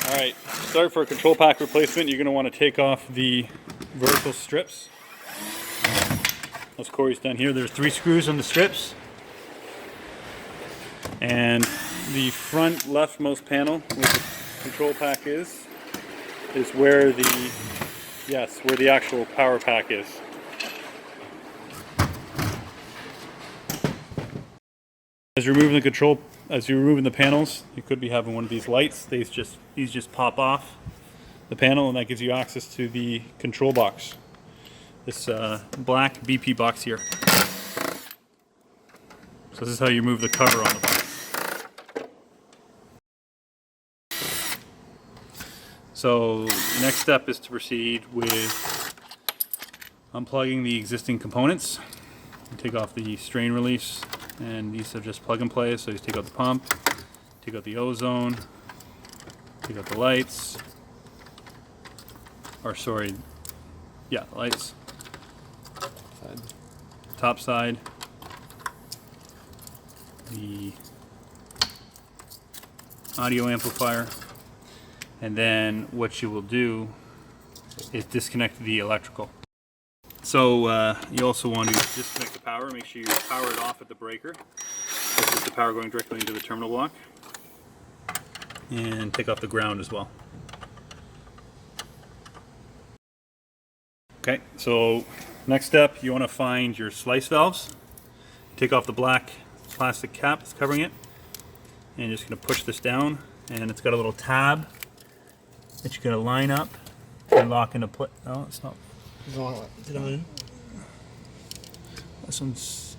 Alright, start for a control pack replacement. You're going to want to take off the vertical strips. As Corey's done here, there's 3 screws on the strips. And the front leftmost panel where the control pack is where the actual power pack is. As you're removing the panels, you could be having one of these lights. These just pop off the panel, and that gives you access to the control box. This black BP box here. So this is how you remove the cover on the box. So the next step is to proceed with unplugging the existing components. You take off the strain release, and these are just plug and play. So you take out the pump, take out the ozone, take out the lights, the lights, top side, the audio amplifier, and then what you will do is disconnect the electrical. So you also want to disconnect the power. Make sure you power it off at the breaker. This is the power going directly into the terminal block. And take off the ground as well. Okay, so next step, you want to find your slice valves. Take off the black plastic cap that's covering it. And you're just going to push this down. And it's got a little tab that you're going to line up and lock into place. No, it's not. Is it on? This one's...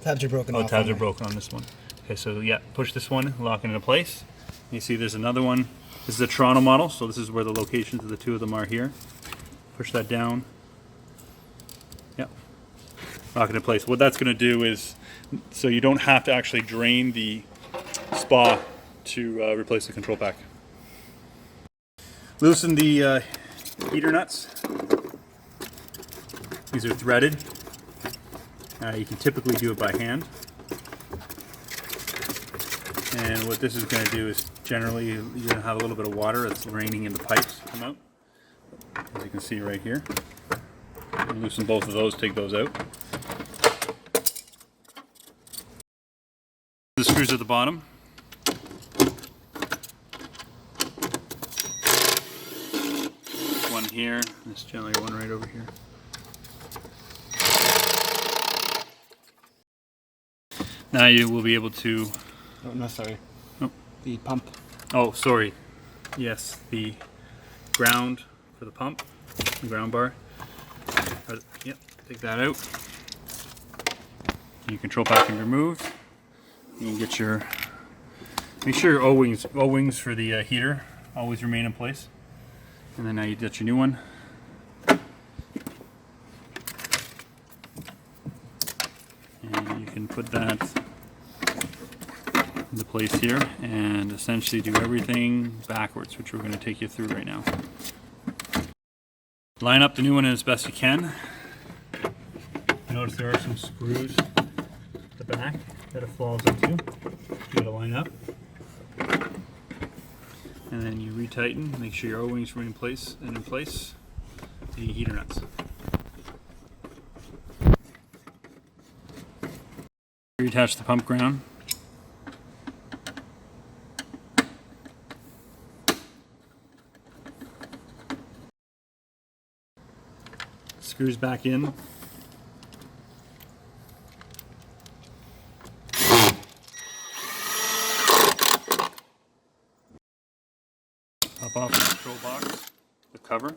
Tabs are broken off. Oh, tabs are broken on this one. Okay, so yeah, push this one, lock it into place. You see there's another one. This is a Toronto model, so this is where the locations of the 2 of them are here. Push that down. Yep. Lock it in place. What that's going to do is, so you don't have to actually drain the spa to replace the control pack. Loosen the heater nuts. These are threaded. You can typically do it by hand. And what this is going to do is generally you're going to have a little bit of water that's raining in the pipes come out. As you can see right here. Loosen both of those, take those out. The screws at the bottom. One here, this generally one right over here. Now you will be able to... Oh, no, sorry. Oh. The pump. Oh, sorry. Yes, the ground for the pump, the ground bar. Yep, take that out. Your control pack can be removed. You can get your... Make sure your O-wings for the heater always remain in place. And then now you get your new one. And you can put that into place here and essentially do everything backwards, which we're going to take you through right now. Line up the new one as best you can. Notice there are some screws at the back that it falls into. You got to line up. And then you retighten, make sure your O-wings remain in place, the heater nuts. Reattach the pump ground. Screws back in. Pop off the control box, the cover.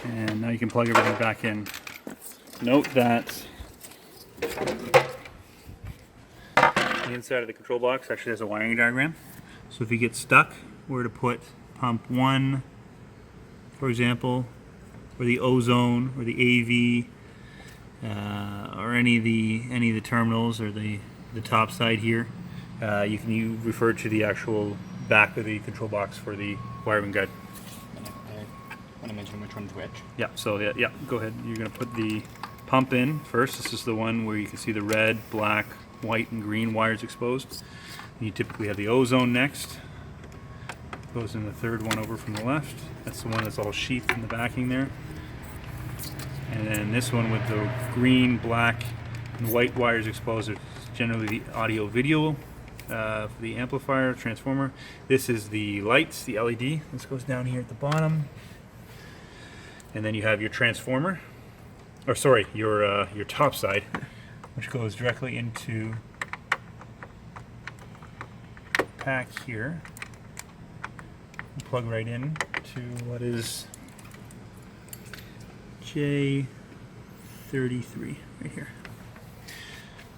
And now you can plug everything back in. Note that the inside of the control box actually has a wiring diagram. So if you get stuck where to put pump 1, for example, or the ozone or the AV, or any of the terminals or the top side here, you refer to the actual back of the control box for the wiring guide. Want to mention which one's which? Yeah, so yeah, go ahead. You're going to put the pump in first. This is the one where you can see the red, black, white, and green wires exposed. And you typically have the ozone next, Goes in the third one over from the left. That's the one that's all sheathed in the backing there. And then this one with the green, black, and white wires exposed is generally the audio video for the amplifier, transformer. This is the lights, the LED. This goes down here at the bottom. And then you have your transformer, or sorry, your top side, which goes directly into the pack here. Plug right in to what is J33 right here.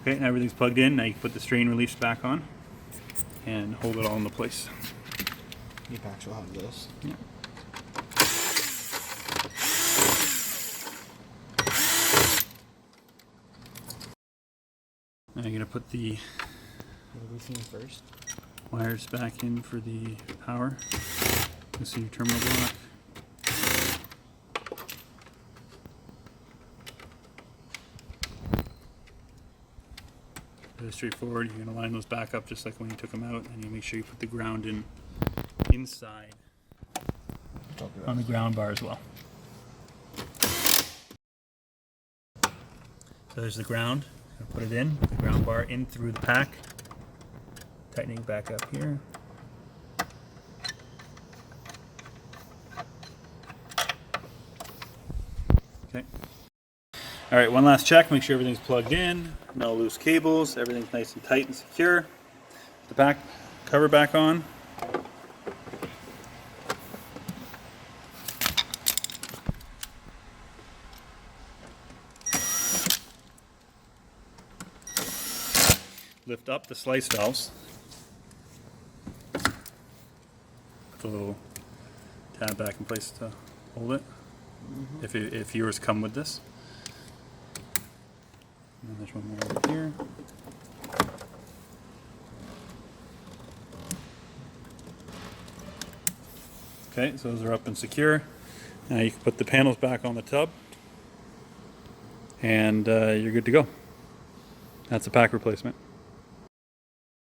Okay, now everything's plugged in. Now you can put the strain reliefs back on and hold it all into place. Your packs will have this. Yeah. Now you're gonna put the Everything first. wires back in for the power. This is your terminal block. Very straightforward. You're going to line those back up just like when you took them out, and you make sure you put the ground in inside on the ground bar as well. So there's the ground. I'm going to put it in, the ground bar in through the pack. Tightening back up here. Okay. All right, one last check. Make sure everything's plugged in. No loose cables. Everything's nice and tight and secure. The back cover back on. Lift up the slice valves. Put the little tab back in place to hold it. If yours come with this. And there's one more over here. Okay, so those are up and secure. Now you can put the panels back on the tub, and you're good to go. That's a pack replacement.